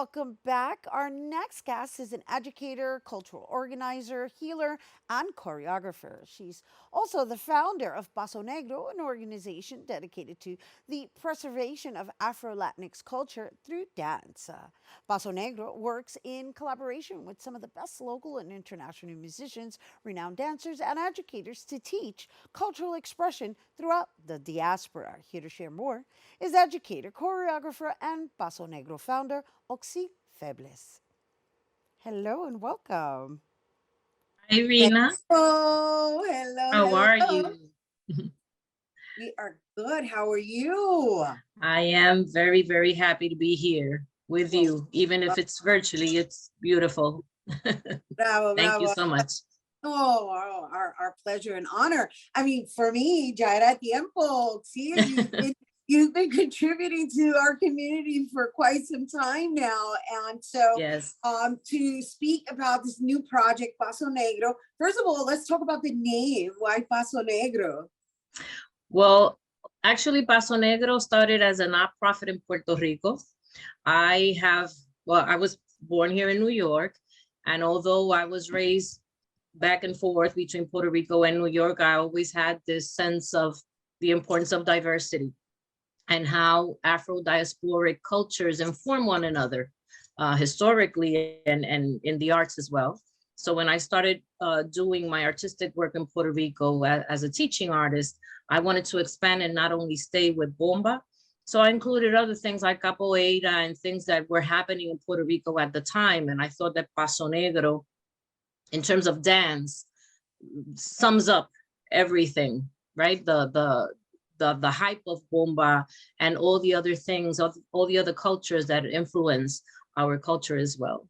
welcome back. Our next guest is an educator, cultural organizer, healer, and choreographer. She's also the founder of Paso Negro, an organization dedicated to the preservation of Afro-Latinx culture through dance. Paso Negro works in collaboration with some of the best local and international musicians, renowned dancers, and educators to teach cultural expression throughout the diaspora. Here to share more is educator, choreographer, and Paso Negro founder, Oxil Febles. Hello and welcome. Hi, Rhina. Hello, hello, How hello. are you? We are good. How are you? I am very, very happy to be here with you, even if it's virtually. It's beautiful. Bravo, Thank you bravo. so much. Oh, our pleasure and honor. I mean, for me, ya era tiempo. See, you've been contributing to our community for quite some time now. And so Yes. to speak about this new project, Paso Negro, first of all, let's talk about the name. Why Paso Negro? Well, actually, Paso Negro started as a nonprofit in Puerto Rico. I was born here in New York, and although I was raised back and forth between Puerto Rico and New York, I always had this sense of the importance of diversity and how Afro-diasporic cultures inform one another historically and in the arts as well. So when I started doing my artistic work in Puerto Rico as a teaching artist, I wanted to expand and not only stay with bomba. So I included other things like capoeira and things that were happening in Puerto Rico at the time. And I thought that Paso Negro, in terms of dance, sums up everything, right? The hype of bomba and all the other things, all the other cultures that influence our culture as well.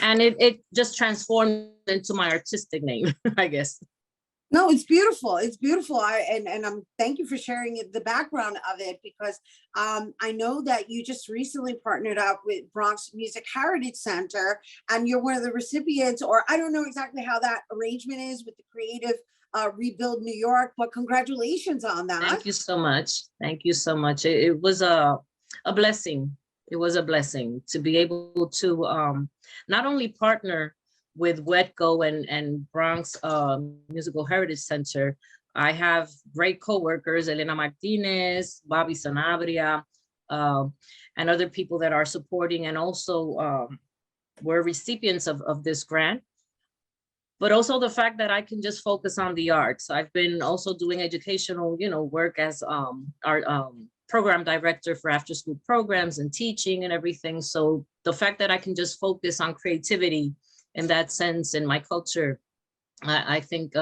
And it just transformed into my artistic name, I guess. No, it's beautiful. It's beautiful. I'm thank you for sharing the background of it, because I know that you just recently partnered up with Bronx Music Heritage Center, and you're one of the recipients, or I don't know exactly how that arrangement is with the Creative Rebuild New York, but congratulations on that. Thank you so much. Thank you so much. It was a blessing. It was a blessing to be able to not only partner with WETCO and Bronx Musical Heritage Center. I have great co-workers, Elena Martinez, Bobby Sanabria, and other people that are supporting and also were recipients of this grant. But also the fact that I can just focus on the arts. I've been also doing educational, work as our program director for after school programs and teaching and everything. So the fact that I can just focus on creativity in that sense, in my culture, I think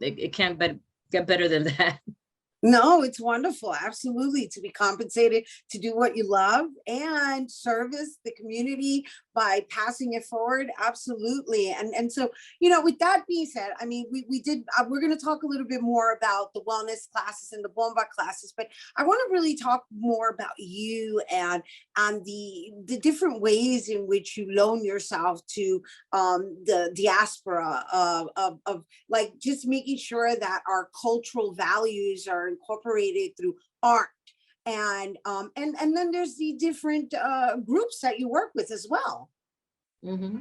it can't get better than that. No, it's wonderful. Absolutely. To be compensated to do what you love and service the community by passing it forward. Absolutely. And so, with that being said, I mean, we're going to talk a little bit more about the wellness classes and the bomba classes, but I want to really talk more about you and the different ways in which you loan yourself to the diaspora of like just making sure that our cultural values are incorporated through art, and then there's the different groups that you work with as well. Mm-hmm.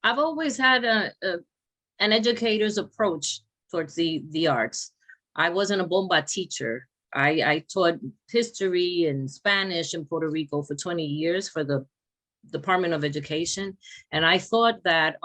I've always had an educator's approach towards the arts. I wasn't a bomba teacher. I taught history and Spanish in Puerto Rico for 20 years for the Department of Education, and I thought that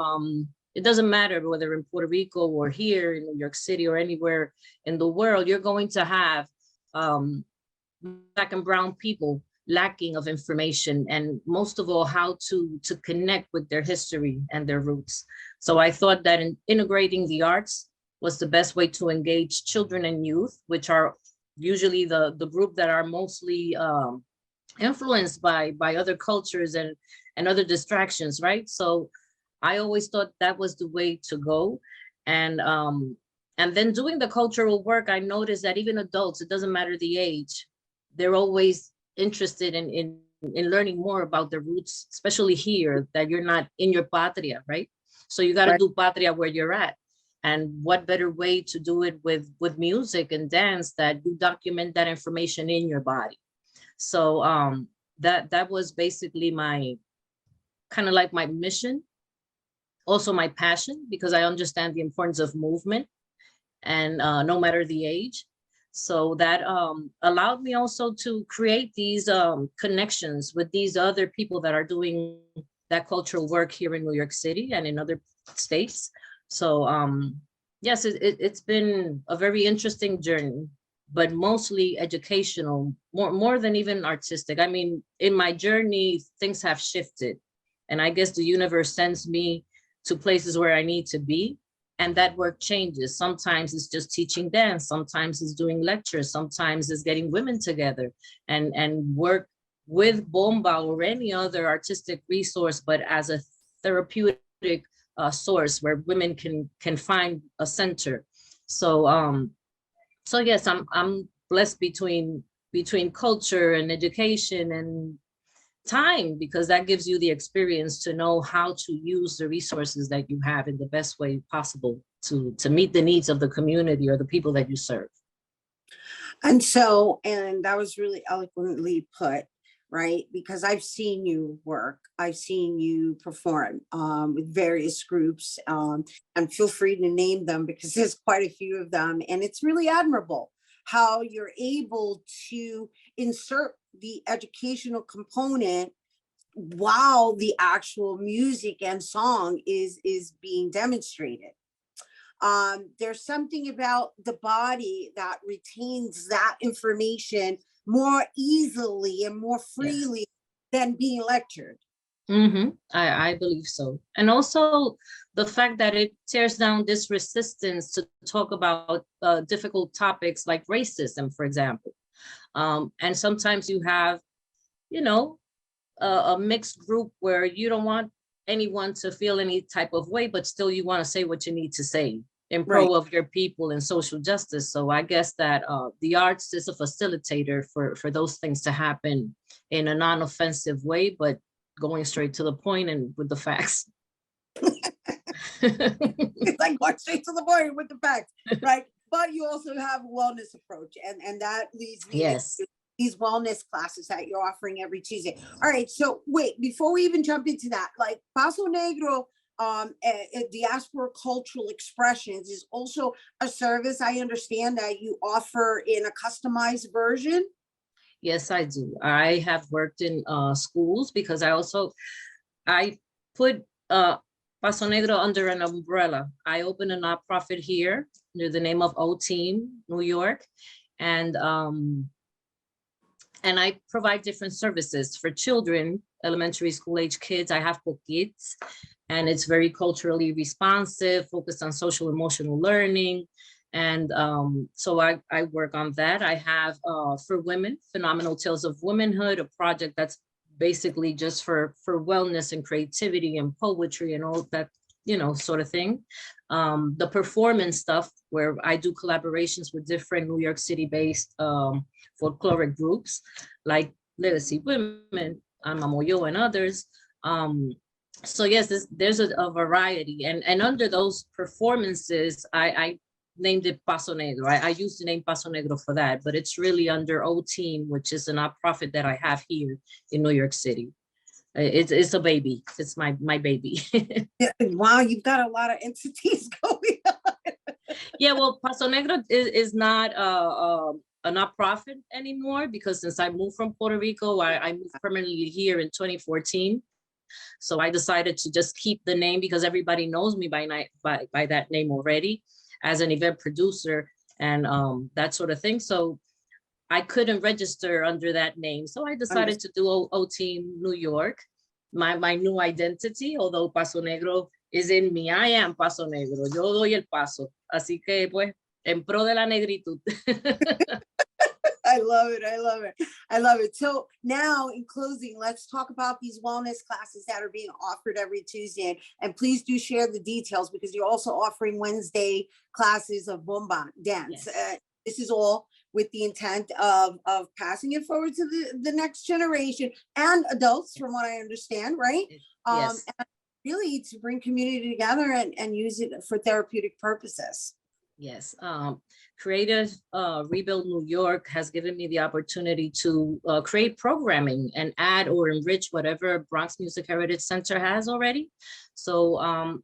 it doesn't matter whether in Puerto Rico or here in New York City or anywhere in the world, you're going to have Black and brown people lacking of information, and most of all, how to connect with their history and their roots. So I thought that integrating the arts was the best way to engage children and youth, which are usually the group that are mostly influenced by other cultures and other distractions, right? So I always thought that was the way to go. And then doing the cultural work, I noticed that even adults, it doesn't matter the age, they're always interested in learning more about their roots, especially here, that you're not in your patria, right? So you got to do patria where you're at. And what better way to do it with music and dance that you document that information in your body. So that was basically my kind of like my mission, also my passion, because I understand the importance of movement, and no matter the age. So that allowed me also to create these connections with these other people that are doing that cultural work here in New York City and in other states. So yes, it's been a very interesting journey, but mostly educational, more than even artistic. I mean, in my journey, things have shifted, and I guess the universe sends me to places where I need to be. And that work changes. Sometimes it's just teaching dance. Sometimes it's doing lectures. Sometimes it's getting women together and work with Bomba or any other artistic resource, but as a therapeutic source where women can find a center. So so yes, I'm blessed between culture and education and time, because that gives you the experience to know how to use the resources that you have in the best way possible to meet the needs of the community or the people that you serve. And so, and that was really eloquently put, right? Because I've seen you work, I've seen you perform with various groups, and feel free to name them because there's quite a few of them. And it's really admirable how you're able to insert the educational component while the actual music and song is being demonstrated. There's something about the body that retains that information more easily and more freely than being lectured. I believe so. And also the fact that it tears down this resistance to talk about difficult topics like racism, for example. And sometimes you have, you know, a mixed group where you don't want anyone to feel any type of way, but still you want to say what you need to say in pro of your people and social justice. So I guess that the arts is a facilitator for those things to happen in a non-offensive way, but going straight to the point and with the facts. It's like going straight to the point with the facts, right? But you also have a wellness approach, and that leads me Yes. into these wellness classes that you're offering every Tuesday. All right, so wait, before we even jump into that, like Paso Negro, diasporic cultural expressions is also a service I understand that you offer in a customized version. Yes, I do. I have worked in schools because I put Paso Negro under an umbrella. I opened a nonprofit here under the name of O-Team, New York. And I provide different services for children, elementary school age kids. I have kids, and it's very culturally responsive, focused on social emotional learning. And so I work on that. I have for women, Phenomenal Tales of Womanhood, a project that's basically just for wellness and creativity and poetry and all that, you know, sort of thing. The performance stuff where I do collaborations with different New York City based folkloric groups like Legacy Women, Mamoyo and others. So yes, there's a variety, and under those performances, I named it Paso Negro. I used the name Paso Negro for that, but it's really under O-Team, which is a nonprofit that I have here in New York City. It's a baby. It's my baby. Wow, you've got a lot of entities going on. Yeah, well, Paso Negro is not a nonprofit anymore, because since I moved from Puerto Rico, I moved permanently here in 2014. So I decided to just keep the name because everybody knows me by that name already as an event producer and that sort of thing. So I couldn't register under that name. So I decided to do O-Team New York, my new identity, although Paso Negro is in me. I am Paso Negro. Yo doy el paso. Así que pues, en pro de la negritud. I love it. I love it. I love it. So now in closing, let's talk about these wellness classes that are being offered every Tuesday. And please do share the details because you're also offering Wednesday classes of bomba dance. Yes. This is all with the intent of passing it forward to the next generation and adults, from what I understand, right? Yes. And really to bring community together and use it for therapeutic purposes. Yes, Creative Rebuild New York has given me the opportunity to create programming and add or enrich whatever Bronx Music Heritage Center has already. So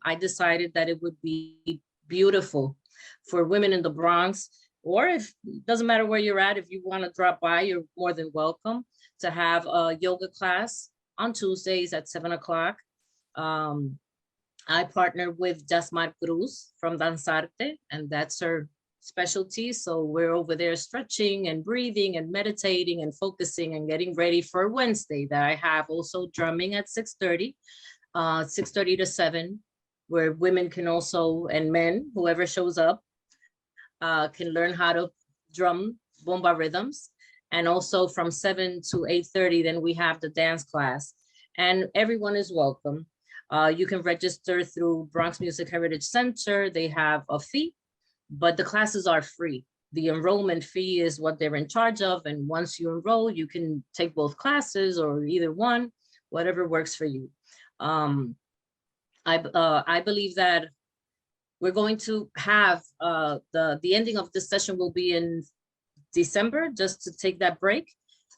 I decided that it would be beautiful for women in the Bronx, or if doesn't matter where you're at, if you want to drop by, you're more than welcome to have a yoga class on Tuesdays at 7 o'clock. Um, I partnered with Jasmine Cruz from Danzarte, and that's her specialty. So we're over there stretching and breathing and meditating and focusing and getting ready for Wednesday that I have also drumming at 6:30, 6:30 to 7, where women can also, and men, whoever shows up, can learn how to drum bomba rhythms. And also from 7 to 8:30, then we have the dance class, and everyone is welcome. You can register through Bronx Music Heritage Center. They have a fee, but the classes are free. The enrollment fee is what they're in charge of. And once you enroll, you can take both classes or either one, whatever works for you. I believe that we're going to have the ending of this session will be in December, just to take that break.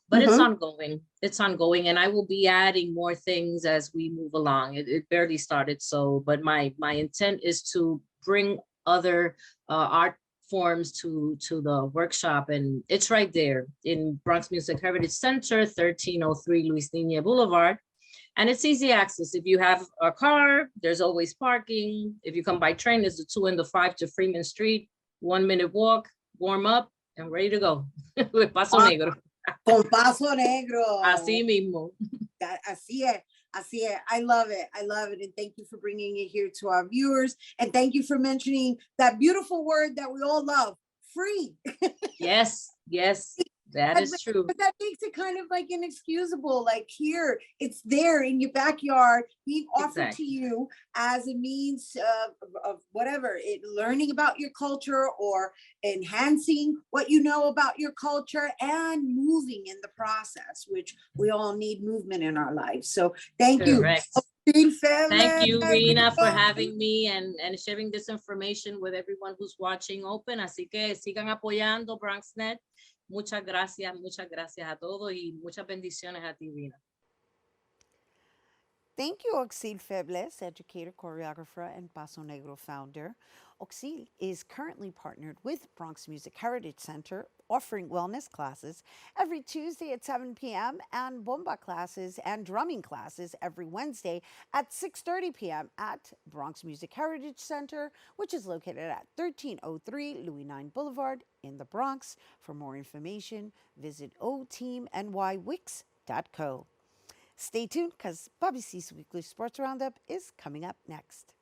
But it's ongoing. It's ongoing, and I will be adding more things as we move along. It barely started, so but my intent is to bring other art forms to the workshop, and it's right there in Bronx Music Heritage Center, 1303 Luis Niño Boulevard. And it's easy access. If you have a car, there's always parking. If you come by train, there's the 2 and the 5 to Freeman Street, 1-minute walk, warm up, and ready to go with Paso Negro. Con Paso Negro. Así mismo. Así es. Así es. I love it. I love it. And thank you for bringing it here to our viewers. And thank you for mentioning that beautiful word that we all love, free. Yes, yes, that is true. But that makes it kind of like inexcusable. Like here, it's there in your backyard, being offered to you as a means of whatever, learning about your culture or enhancing what you know about your culture and moving in the process, which we all need movement in our lives. So thank Correct. you. Thank you, Rhina, for having me and sharing this information with everyone who's watching open. Así que sigan apoyando BronxNet. Muchas gracias a todos y muchas bendiciones a ti, Rhina. Thank you, Oxil Febles, educator, choreographer, and Paso Negro founder. Oxil is currently partnered with Bronx Music Heritage Center, offering wellness classes every Tuesday at 7 p.m. and bomba classes and drumming classes every Wednesday at 6:30 p.m. at Bronx Music Heritage Center, which is located at 1303 Louis 9 Boulevard in the Bronx. For more information, visit oteamnywix.co. Stay tuned because Bobby C's Weekly Sports Roundup is coming up next.